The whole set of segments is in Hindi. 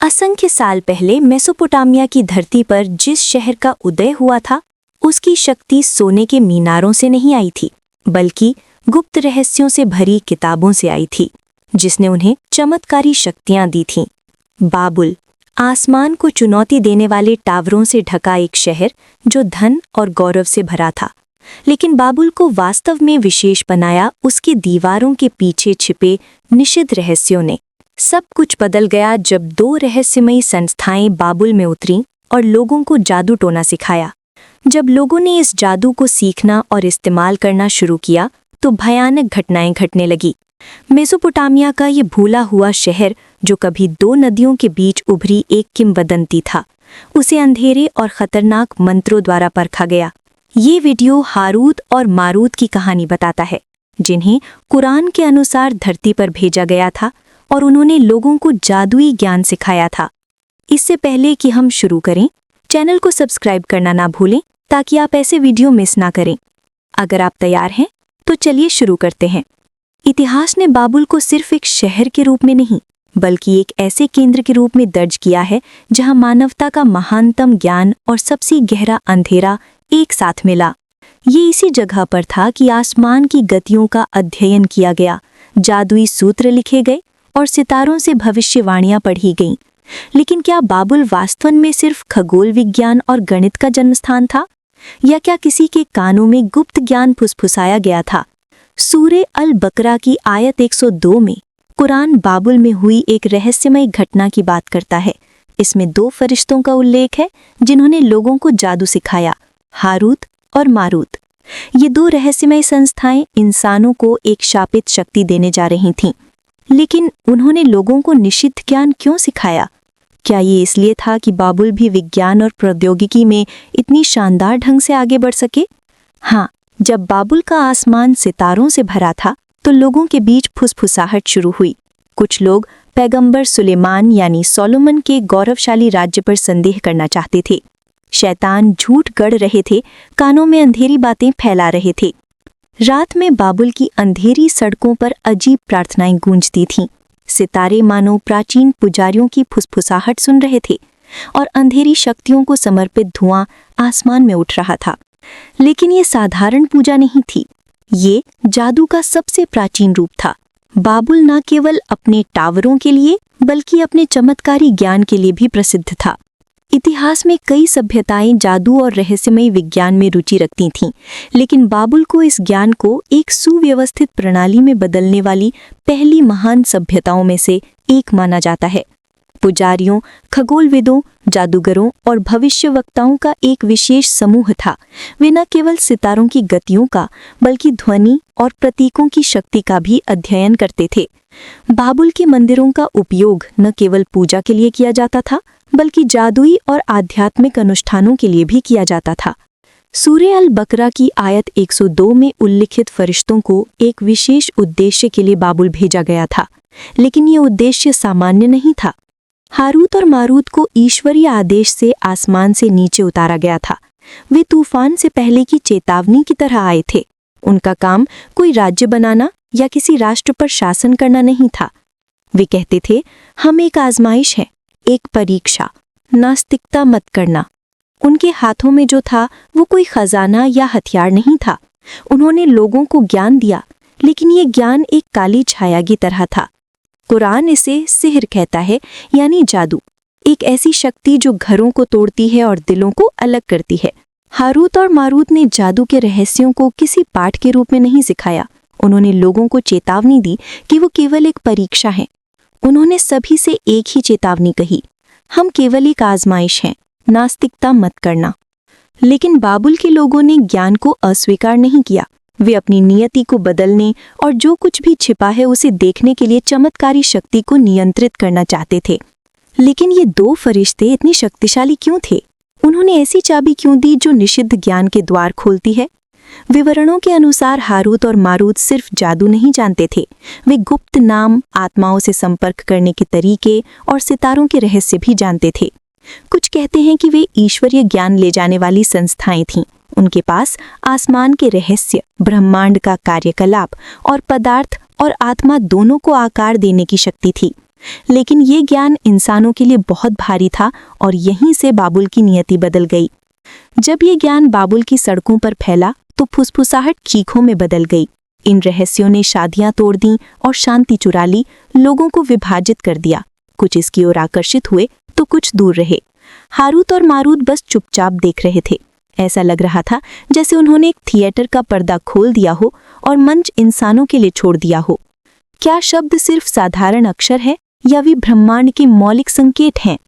असंख्य साल पहले मेसोपोटामिया की धरती पर जिस शहर का उदय हुआ था, उसकी शक्ति सोने के मीनारों से नहीं आई थी, बल्कि गुप्त रहस्यों से भरी किताबों से आई थी, जिसने उन्हें चमत्कारी शक्तियां दी थीं। बाबुल, आसमान को चुनौती देने वाले टावरों से ढका एक शहर जो धन और गौरव से भरा था। लेकिन बाबुल को वास्तव में विशेष बनाया उसकी दीवारों के पीछे छिपे निषिद्ध रहस्यों ने। सब कुछ बदल गया जब दो रहस्यमयी संस्थाएं बाबुल में उतरीं और लोगों को जादू टोना सिखाया। जब लोगों ने इस जादू को सीखना और इस्तेमाल करना शुरू किया तो भयानक घटनाएं घटने लगी। मेसोपोटामिया का ये भूला हुआ शहर, जो कभी दो नदियों के बीच उभरी एक किंवदंती था, उसे अंधेरे और खतरनाक मंत्रों द्वारा परखा गया। ये वीडियो हारूत और मारूत की कहानी बताता है, जिन्हें कुरान के अनुसार धरती पर भेजा गया था और उन्होंने लोगों को जादुई ज्ञान सिखाया था। इससे पहले कि हम शुरू करें, चैनल को सब्सक्राइब करना ना भूलें ताकि आप ऐसे वीडियो मिस ना करें। अगर आप तैयार हैं तो चलिए शुरू करते हैं। इतिहास ने बाबुल को सिर्फ एक शहर के रूप में नहीं, बल्कि एक ऐसे केंद्र के रूप में दर्ज किया है जहां मानवता का महानतम ज्ञान और सबसे गहरा अंधेरा एक साथ मिला। ये इसी जगह पर था कि आसमान की गतियों का अध्ययन किया गया, जादुई सूत्र लिखे गए और सितारों से भविष्यवाणियां पढ़ी गईं। लेकिन क्या बाबुल वास्तव में सिर्फ खगोल विज्ञान और गणित का जन्मस्थान था, या क्या किसी के कानों में गुप्त ज्ञान फुसफुसाया गया था? सूरे अल बकरा की आयत 102 में कुरान बाबुल में हुई एक रहस्यमय घटना की बात करता है। इसमें दो फरिश्तों का उल्लेख है जिन्होंने लोगों को जादू सिखाया, हारूत और मारूत। ये दो रहस्यमय संस्थाएं इंसानों को एक शापित शक्ति देने जा रही थीं। लेकिन उन्होंने लोगों को निषिद्ध ज्ञान क्यों सिखाया? क्या ये इसलिए था कि बाबुल भी विज्ञान और प्रौद्योगिकी में इतनी शानदार ढंग से आगे बढ़ सके? हाँ, जब बाबुल का आसमान सितारों से भरा था तो लोगों के बीच फुसफुसाहट शुरू हुई। कुछ लोग पैगंबर सुलेमान यानी सोलोमन के गौरवशाली राज्य पर संदेह करना चाहते थे। शैतान झूठ गढ़ रहे थे, कानों में अंधेरी बातें फैला रहे थे। रात में बाबुल की अंधेरी सड़कों पर अजीब प्रार्थनाएं गूंजती थीं। सितारे मानो प्राचीन पुजारियों की फुसफुसाहट सुन रहे थे और अंधेरी शक्तियों को समर्पित धुआं आसमान में उठ रहा था। लेकिन ये साधारण पूजा नहीं थी, ये जादू का सबसे प्राचीन रूप था। बाबुल न केवल अपने टावरों के लिए बल्कि अपने चमत्कारी ज्ञान के लिए भी प्रसिद्ध था। इतिहास में कई सभ्यताएं जादू और रहस्यमय विज्ञान में रुचि रखती थीं, लेकिन बाबुल को इस ज्ञान को एक सुव्यवस्थित प्रणाली में बदलने वाली पहली महान सभ्यताओं में से एक माना जाता है। पुजारियों, खगोलविदों, जादूगरों और भविष्यवक्ताओं का एक विशेष समूह था। वे न केवल सितारों की गतियों का बल्कि ध्वनि और प्रतीकों की शक्ति का भी अध्ययन करते थे। बाबुल के मंदिरों का उपयोग न केवल पूजा के लिए किया जाता था बल्कि जादुई और आध्यात्मिक अनुष्ठानों के लिए भी किया जाता था। सूरे अल बकरा की आयत 102 में उल्लिखित फरिश्तों को एक विशेष उद्देश्य के लिए बाबुल भेजा गया था, लेकिन ये उद्देश्य सामान्य नहीं था। हारूत और मारूत को ईश्वरीय आदेश से आसमान से नीचे उतारा गया था। वे तूफान से पहले की चेतावनी की तरह आए थे। उनका काम कोई राज्य बनाना या किसी राष्ट्र पर शासन करना नहीं था। वे कहते थे, हम एक आजमाइश हैं, एक परीक्षा, नास्तिकता मत करना। उनके हाथों में जो था वो कोई खजाना या हथियार नहीं था। उन्होंने लोगों को ज्ञान दिया, लेकिन ये ज्ञान एक काली छाया की तरह था। कुरान इसे सिहर कहता है, यानी जादू, एक ऐसी शक्ति जो घरों को तोड़ती है और दिलों को अलग करती है। हारूत और मारूत ने जादू के रहस्यों को किसी पाठ के रूप में नहीं सिखाया। उन्होंने लोगों को चेतावनी दी कि वो केवल एक परीक्षा है। उन्होंने सभी से एक ही चेतावनी कही, हम केवल एक आजमाइश हैं, नास्तिकता मत करना। लेकिन बाबुल के लोगों ने ज्ञान को अस्वीकार नहीं किया। वे अपनी नियति को बदलने और जो कुछ भी छिपा है उसे देखने के लिए चमत्कारी शक्ति को नियंत्रित करना चाहते थे। लेकिन ये दो फरिश्ते इतने शक्तिशाली क्यों थे? उन्होंने ऐसी चाबी क्यों दी जो निषिद्ध ज्ञान के द्वार खोलती है? विवरणों के अनुसार हारूत और मारूत सिर्फ जादू नहीं जानते थे, वे गुप्त नाम, आत्माओं से संपर्क करने के तरीके और सितारों के रहस्य भी जानते थे। कुछ कहते हैं कि वे ईश्वरीय ज्ञान ले जाने वाली संस्थाएं थीं। उनके पास आसमान के रहस्य, ब्रह्मांड का कार्यकलाप और पदार्थ और आत्मा दोनों को आकार देने की शक्ति थी। लेकिन ये ज्ञान इंसानों के लिए बहुत भारी था और यहीं से बाबुल की नियति बदल गई। जब ये ज्ञान बाबुल की सड़कों पर फैला तो फुसफुसाहट चीखों में बदल गई। इन रहस्यों ने शादियां तोड़ दी और शांति चुरा ली, लोगों को विभाजित कर दिया। कुछ इसकी ओर आकर्षित हुए तो कुछ दूर रहे। हारूत और मारूत बस चुपचाप देख रहे थे। ऐसा लग रहा था जैसे उन्होंने एक थिएटर का पर्दा खोल दिया हो और मंच इंसानों के लिए छोड़ दिया हो। क्या शब्द सिर्फ साधारण अक्षर है या वे ब्रह्मांड के मौलिक संकेत हैं?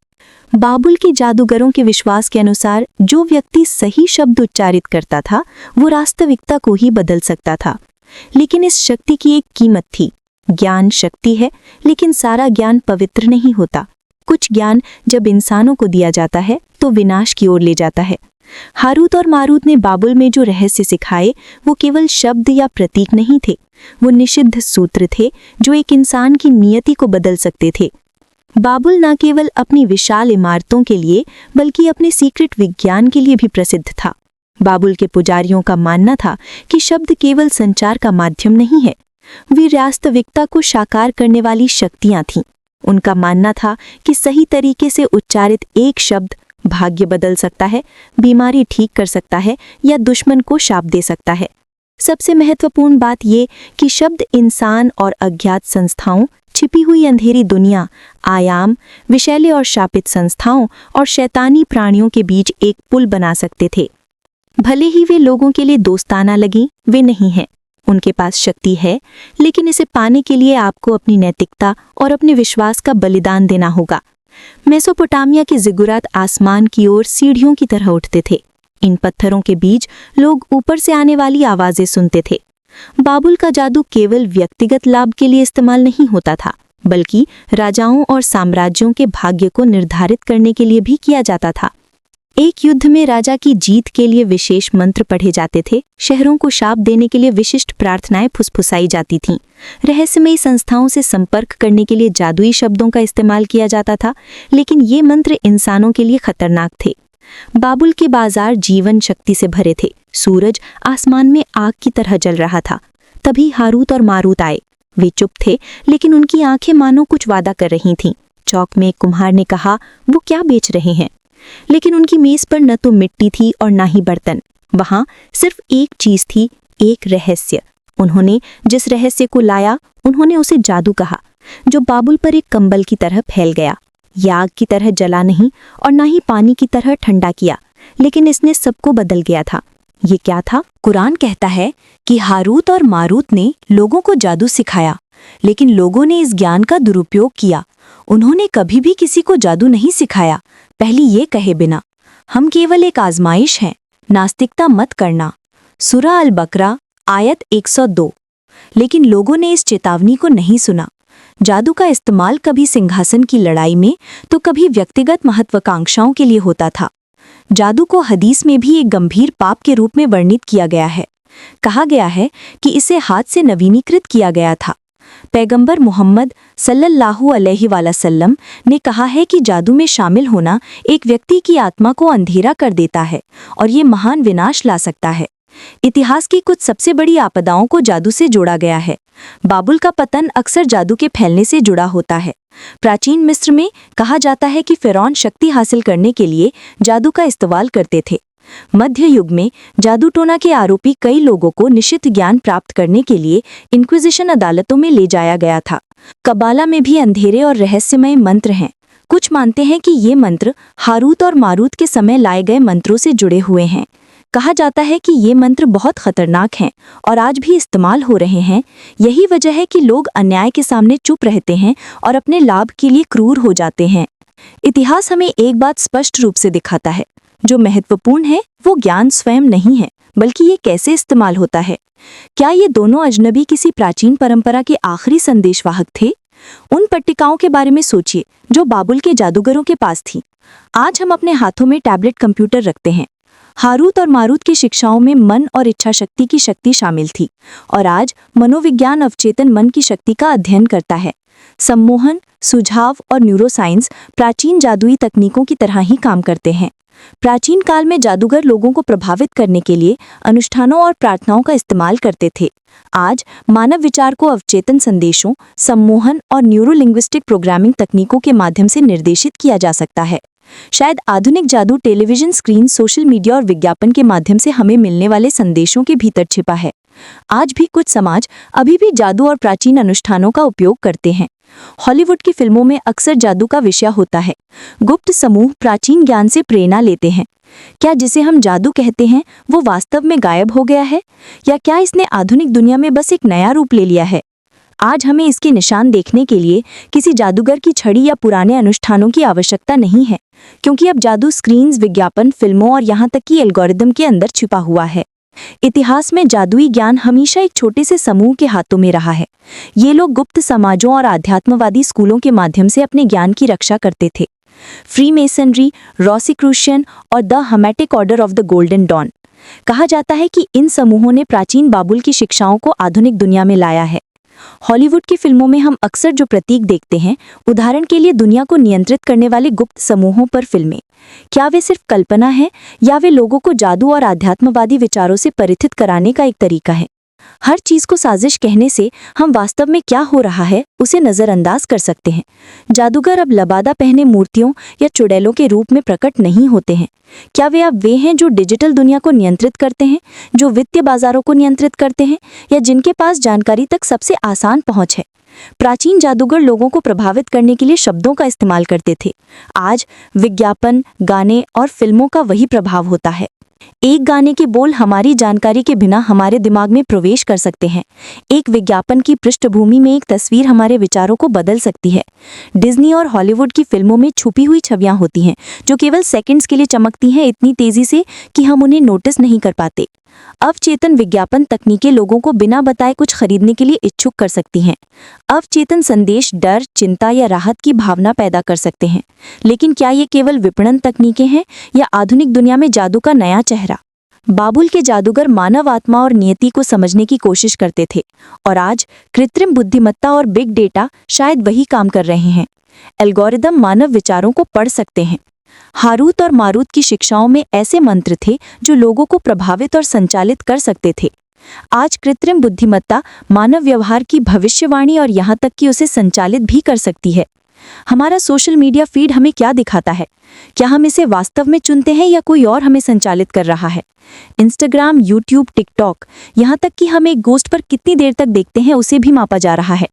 बाबुल के जादूगरों के विश्वास के अनुसार जो व्यक्ति सही शब्द उच्चारित करता था वो वास्तविकता को ही बदल सकता था। लेकिन इस शक्ति की एक कीमत थी। ज्ञान शक्ति है, लेकिन सारा ज्ञान पवित्र नहीं होता। कुछ ज्ञान जब इंसानों को दिया जाता है तो विनाश की ओर ले जाता है। हारूत और मारूत ने बाबुल में जो रहस्य सिखाए वो केवल शब्द या प्रतीक नहीं थे, वो निषिद्ध सूत्र थे जो एक इंसान की नियति को बदल सकते थे। बाबुल न केवल अपनी विशाल इमारतों के लिए बल्कि अपने सीक्रेट विज्ञान के लिए भी प्रसिद्ध था। बाबुल के पुजारियों का मानना था कि शब्द केवल संचार का माध्यम नहीं है, वे वास्तविकता को साकार करने वाली शक्तियां थीं। उनका मानना था कि सही तरीके से उच्चारित एक शब्द भाग्य बदल सकता है, बीमारी ठीक कर सकता है या दुश्मन को शाप दे सकता है। सबसे महत्वपूर्ण बात ये कि शब्द इंसान और अज्ञात संस्थाओं, छिपी हुई अंधेरी दुनिया, आयाम, विषैले और शापित संस्थाओं और शैतानी प्राणियों के बीच एक पुल बना सकते थे। भले ही वे लोगों के लिए दोस्ताना लगीं, वे नहीं हैं। उनके पास शक्ति है, लेकिन इसे पाने के लिए आपको अपनी नैतिकता और अपने विश्वास का बलिदान देना होगा। मेसोपोटामिया के जिगुरात आसमान की ओर सीढ़ियों की तरह उठते थे। इन पत्थरों के बीच लोग ऊपर से आने वाली आवाजें सुनते थे। बाबुल का जादू केवल व्यक्तिगत लाभ के लिए इस्तेमाल नहीं होता था, बल्कि राजाओं और साम्राज्यों के भाग्य को निर्धारित करने के लिए भी किया जाता था। एक युद्ध में राजा की जीत के लिए विशेष मंत्र पढ़े जाते थे, शहरों को शाप देने के लिए विशिष्ट प्रार्थनाएं फुसफुसाई जाती थीं, रहस्यमयी संस्थाओं से संपर्क करने के लिए जादुई शब्दों का इस्तेमाल किया जाता था, लेकिन ये मंत्र इंसानों के लिए खतरनाक थे। बाबुल के बाजार जीवन शक्ति से भरे थे। सूरज आसमान में आग की तरह जल रहा था। तभी हारूत और मारूत आए। वे चुप थे, लेकिन उनकी आंखें मानो कुछ वादा कर रही थीं। चौक में एक कुम्हार ने कहा, वो क्या बेच रहे हैं? लेकिन उनकी मेज पर न तो मिट्टी थी और न ही बर्तन। वहां सिर्फ एक चीज थी, एक रहस्य। उन्होंने जिस रहस्य को लाया, उन्होंने उसे जादू कहा, जो बाबुल पर एक कंबल की तरह फैल गया। यह आग की तरह जला नहीं और न ही पानी की तरह ठंडा किया, लेकिन इसने सबको बदल गया था। ये क्या था? कुरान कहता है कि हारूत और मारूत ने लोगों को जादू सिखाया, लेकिन लोगों ने इस ज्ञान का दुरुपयोग किया। उन्होंने कभी भी किसी को जादू नहीं सिखाया, पहले ये कहे बिना, हम केवल एक आजमाइश हैं, नास्तिकता मत करना। सूरा अल बकरा आयत 102। लेकिन लोगों ने इस चेतावनी को नहीं सुना। जादू का इस्तेमाल कभी सिंहासन की लड़ाई में तो कभी व्यक्तिगत महत्वाकांक्षाओं के लिए होता था। जादू को हदीस में भी एक गंभीर पाप के रूप में वर्णित किया गया है। कहा गया है कि इसे हाथ से नवीनीकृत किया गया था। पैगंबर मोहम्मद सल्लल्लाहु अलैहि वसल्लम ने कहा है कि जादू में शामिल होना एक व्यक्ति की आत्मा को अंधेरा कर देता है और ये महान विनाश ला सकता है। इतिहास की कुछ सबसे बड़ी आपदाओं को जादू से जोड़ा गया है। बाबुल का पतन अक्सर जादू के फैलने से जुड़ा होता है। प्राचीन मिस्र में कहा जाता है कि फिरौन शक्ति हासिल करने के लिए जादू का इस्तेमाल करते थे। मध्य युग में जादू टोना के आरोपी कई लोगों को निश्चित ज्ञान प्राप्त करने के लिए इंक्विजिशन अदालतों में ले जाया गया था। कबाला में भी अंधेरे और रहस्यमय मंत्र हैं। कुछ मानते हैं कि ये मंत्र हारूत और मारूत के समय लाए गए मंत्रों से जुड़े हुए हैं। कहा जाता है कि ये मंत्र बहुत खतरनाक हैं और आज भी इस्तेमाल हो रहे हैं। यही वजह है कि लोग अन्याय के सामने चुप रहते हैं और अपने लाभ के लिए क्रूर हो जाते हैं। इतिहास हमें एक बात स्पष्ट रूप से दिखाता है, जो महत्वपूर्ण है वो ज्ञान स्वयं नहीं है, बल्कि ये कैसे इस्तेमाल होता है। क्या ये दोनों अजनबी किसी प्राचीन परंपरा के आखिरी संदेशवाहक थे? उन पट्टिकाओं के बारे में सोचिए जो बाबुल के जादूगरों के पास थी। आज हम अपने हाथों में टैबलेट कंप्यूटर रखते हैं। हारूत और मारूत की शिक्षाओं में मन और इच्छा शक्ति की शक्ति शामिल थी, और आज मनोविज्ञान अवचेतन मन की शक्ति का अध्ययन करता है। सम्मोहन, सुझाव और न्यूरोसाइंस प्राचीन जादुई तकनीकों की तरह ही काम करते हैं। प्राचीन काल में जादूगर लोगों को प्रभावित करने के लिए अनुष्ठानों और प्रार्थनाओं का इस्तेमाल करते थे। आज मानव विचार को अवचेतन संदेशों, सम्मोहन और न्यूरोलिंग्विस्टिक प्रोग्रामिंग तकनीकों के माध्यम से निर्देशित किया जा सकता है। शायद आधुनिक जादू टेलीविजन स्क्रीन, सोशल मीडिया और विज्ञापन के माध्यम से हमें मिलने वाले संदेशों के भीतर छिपा है। आज भी कुछ समाज अभी भी जादू और प्राचीन अनुष्ठानों का उपयोग करते हैं। हॉलीवुड की फिल्मों में अक्सर जादू का विषय होता है। गुप्त समूह प्राचीन ज्ञान से प्रेरणा लेते हैं। क्या जिसे हम जादू कहते हैं वो वास्तव में गायब हो गया है, या क्या इसने आधुनिक दुनिया में बस एक नया रूप ले लिया है? आज हमें इसके निशान देखने के लिए किसी जादूगर की छड़ी या पुराने अनुष्ठानों की आवश्यकता नहीं है, क्योंकि अब जादू स्क्रीन्स, विज्ञापन, फिल्मों और यहाँ तक कि एल्गोरिदम के अंदर छिपा हुआ है। इतिहास में जादुई ज्ञान हमेशा एक छोटे से समूह के हाथों में रहा है। ये लोग गुप्त समाजों और आध्यात्मवादी स्कूलों के माध्यम से अपने ज्ञान की रक्षा करते थे। फ्रीमेसनरी, रोसिक्रूशियन और the hermetic order of the golden dawn. कहा जाता है कि इन समूहों ने प्राचीन बाबुल की शिक्षाओं को आधुनिक दुनिया में लाया है। हॉलीवुड की फिल्मों में हम अक्सर जो प्रतीक देखते हैं, उदाहरण के लिए दुनिया को नियंत्रित करने वाले गुप्त समूहों पर फिल्में, क्या वे सिर्फ कल्पना है या वे लोगों को जादू और आध्यात्मवादी विचारों से परिचित कराने का एक तरीका है? हर चीज को साजिश कहने से हम वास्तव में क्या हो रहा है उसे नजरअंदाज कर सकते हैं। जादूगर अब लबादा पहने मूर्तियों या चुड़ैलों के रूप में प्रकट नहीं होते हैं। क्या वे अब वे हैं जो डिजिटल दुनिया को नियंत्रित करते हैं, जो वित्तीय बाजारों को नियंत्रित करते हैं, या जिनके पास जानकारी तक सबसे आसान पहुंच है? प्राचीन जादूगर लोगों को प्रभावित करने के लिए शब्दों का इस्तेमाल करते थे। आज विज्ञापन, गाने और फिल्मों का वही प्रभाव होता है। एक गाने के बोल हमारी जानकारी के बिना हमारे दिमाग में प्रवेश कर सकते हैं। एक विज्ञापन की पृष्ठभूमि में एक तस्वीर हमारे विचारों को बदल सकती है। डिज्नी और हॉलीवुड की फिल्मों में छुपी हुई छवियां होती हैं, जो केवल सेकंड्स के लिए चमकती हैं इतनी तेजी से कि हम उन्हें नोटिस नहीं कर पाते। अवचेतन विज्ञापन तकनीकें लोगों को बिना बताए कुछ खरीदने के लिए इच्छुक कर सकती हैं। अवचेतन संदेश डर, चिंता या राहत की भावना पैदा कर सकते हैं। लेकिन क्या ये केवल विपणन तकनीकें हैं या आधुनिक दुनिया में जादू का नया चेहरा? बाबुल के जादूगर मानव आत्मा और नियति को समझने की कोशिश करते थे, और आज कृत्रिम बुद्धिमत्ता और बिग डेटा शायद वही काम कर रहे हैं। एल्गोरिदम मानव विचारों को पढ़ सकते हैं। हारूत और मारूत की शिक्षाओं में ऐसे मंत्र थे जो लोगों को प्रभावित और संचालित कर सकते थे। आज कृत्रिम बुद्धिमत्ता मानव व्यवहार की भविष्यवाणी और यहाँ तक कि उसे संचालित भी कर सकती है। हमारा सोशल मीडिया फीड हमें क्या दिखाता है? क्या हम इसे वास्तव में चुनते हैं या कोई और हमें संचालित कर रहा है? इंस्टाग्राम, यूट्यूब, टिकटॉक, यहाँ तक कि हम एक गोस्ट पर कितनी देर तक देखते हैं उसे भी मापा जा रहा है।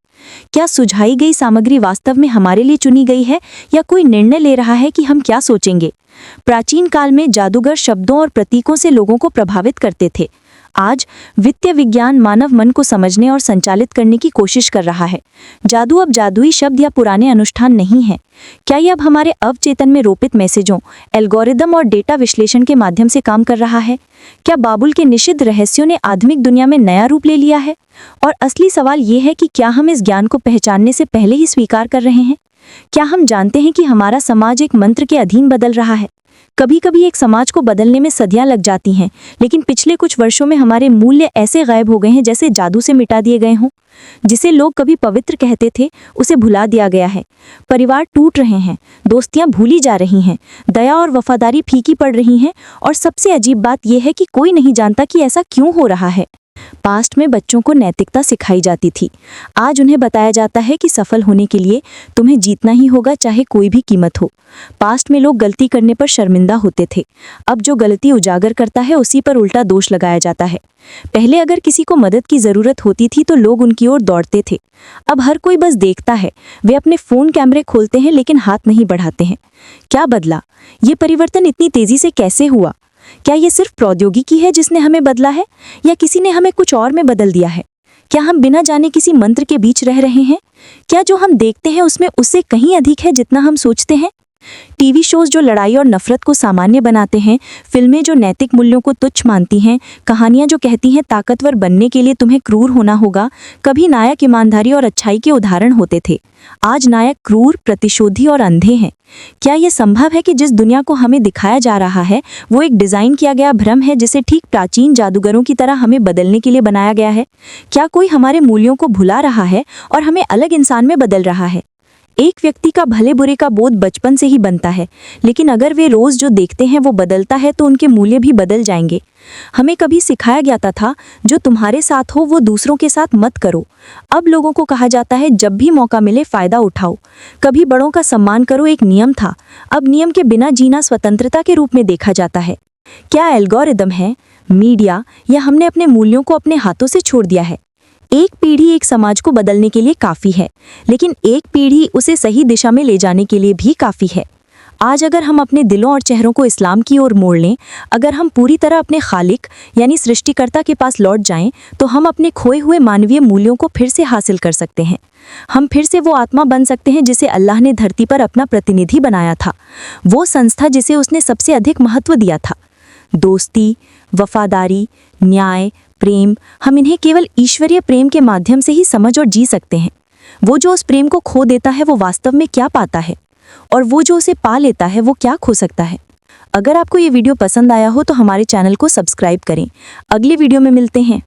क्या सुझाई गई सामग्री वास्तव में हमारे लिए चुनी गई है या कोई निर्णय ले रहा है कि हम क्या सोचेंगे? प्राचीन काल में जादूगर शब्दों और प्रतीकों से लोगों को प्रभावित करते थे। आज वित्तीय विज्ञान मानव मन को समझने और संचालित करने की कोशिश कर रहा है। जादू अब जादुई शब्द या पुराने अनुष्ठान नहीं है। क्या ये अब हमारे अवचेतन में रोपित मैसेजों, एल्गोरिदम और डेटा विश्लेषण के माध्यम से काम कर रहा है? क्या बाबुल के निषिद्ध रहस्यों ने आधुनिक दुनिया में नया रूप ले लिया है? और असली सवाल ये है कि क्या हम इस ज्ञान को पहचानने से पहले ही स्वीकार कर रहे हैं? क्या हम जानते हैं कि हमारा समाज एक मंत्र के अधीन बदल रहा है? कभी कभी एक समाज को बदलने में सदियां लग जाती हैं, लेकिन पिछले कुछ वर्षों में हमारे मूल्य ऐसे गायब हो गए हैं जैसे जादू से मिटा दिए गए हों। जिसे लोग कभी पवित्र कहते थे उसे भुला दिया गया है। परिवार टूट रहे हैं, दोस्तियां भूली जा रही हैं, दया और वफादारी फीकी पड़ रही हैं, और सबसे अजीब बात यह है कि कोई नहीं जानता कि ऐसा क्यों हो रहा है। पास्ट में बच्चों को नैतिकता सिखाई जाती थी। आज उन्हें बताया जाता है कि सफल होने के लिए तुम्हें जीतना ही होगा, चाहे कोई भी कीमत हो। पास्ट में लोग गलती करने पर शर्मिंदा होते थे। अब जो गलती उजागर करता है उसी पर उल्टा दोष लगाया जाता है। पहले अगर किसी को मदद की जरूरत होती थी तो लोग उनकी ओर दौड़ते थे। अब हर कोई बस देखता है। वे अपने फोन कैमरे खोलते हैं लेकिन हाथ नहीं बढ़ाते हैं। क्या बदला? ये परिवर्तन इतनी तेजी से कैसे हुआ? क्या ये सिर्फ प्रौद्योगिकी है जिसने हमें बदला है, या किसी ने हमें कुछ और में बदल दिया है? क्या हम बिना जाने किसी मंत्र के बीच रह रहे हैं? क्या जो हम देखते हैं उसमें उससे कहीं अधिक है जितना हम सोचते हैं? टीवी शोज जो लड़ाई और नफरत को सामान्य बनाते हैं, फिल्में जो नैतिक मूल्यों को तुच्छ मानती हैं, कहानियां जो कहती हैं ताकतवर बनने के लिए तुम्हें क्रूर होना होगा, कभी नायक ईमानदारी और अच्छाई के उदाहरण होते थे। आज नायक क्रूर, प्रतिशोधी और अंधे हैं। क्या ये संभव है कि जिस दुनिया को हमें दिखाया जा रहा है वो एक डिज़ाइन किया गया भ्रम है, जिसे ठीक प्राचीन जादूगरों की तरह हमें बदलने के लिए बनाया गया है? क्या कोई हमारे मूल्यों को भुला रहा है और हमें अलग इंसान में बदल रहा है? एक व्यक्ति का भले बुरे का बोध बचपन से ही बनता है, लेकिन अगर वे रोज जो देखते हैं वो बदलता है तो उनके मूल्य भी बदल जाएंगे। हमें कभी सिखाया गया था जो तुम्हारे साथ हो वो दूसरों के साथ मत करो। अब लोगों को कहा जाता है जब भी मौका मिले फायदा उठाओ। कभी बड़ों का सम्मान करो एक नियम था, अब नियम के बिना जीना स्वतंत्रता के रूप में देखा जाता है। क्या एल्गोरिदम है, मीडिया, या हमने अपने मूल्यों को अपने हाथों से छोड़ दिया है? एक पीढ़ी एक समाज को बदलने के लिए काफ़ी है, लेकिन एक पीढ़ी उसे सही दिशा में ले जाने के लिए भी काफ़ी है। आज अगर हम अपने दिलों और चेहरों को इस्लाम की ओर मोड़ लें, अगर हम पूरी तरह अपने खालिक यानी सृष्टिकर्ता के पास लौट जाएं, तो हम अपने खोए हुए मानवीय मूल्यों को फिर से हासिल कर सकते हैं। हम फिर से वो आत्मा बन सकते हैं जिसे अल्लाह ने धरती पर अपना प्रतिनिधि बनाया था, वो संस्था जिसे उसने सबसे अधिक महत्व दिया था। दोस्ती, वफादारी, न्याय, प्रेम, हम इन्हें केवल ईश्वरीय प्रेम के माध्यम से ही समझ और जी सकते हैं। वो जो उस प्रेम को खो देता है वो वास्तव में क्या पाता है, और वो जो उसे पा लेता है वो क्या खो सकता है? अगर आपको ये वीडियो पसंद आया हो तो हमारे चैनल को सब्सक्राइब करें। अगली वीडियो में मिलते हैं।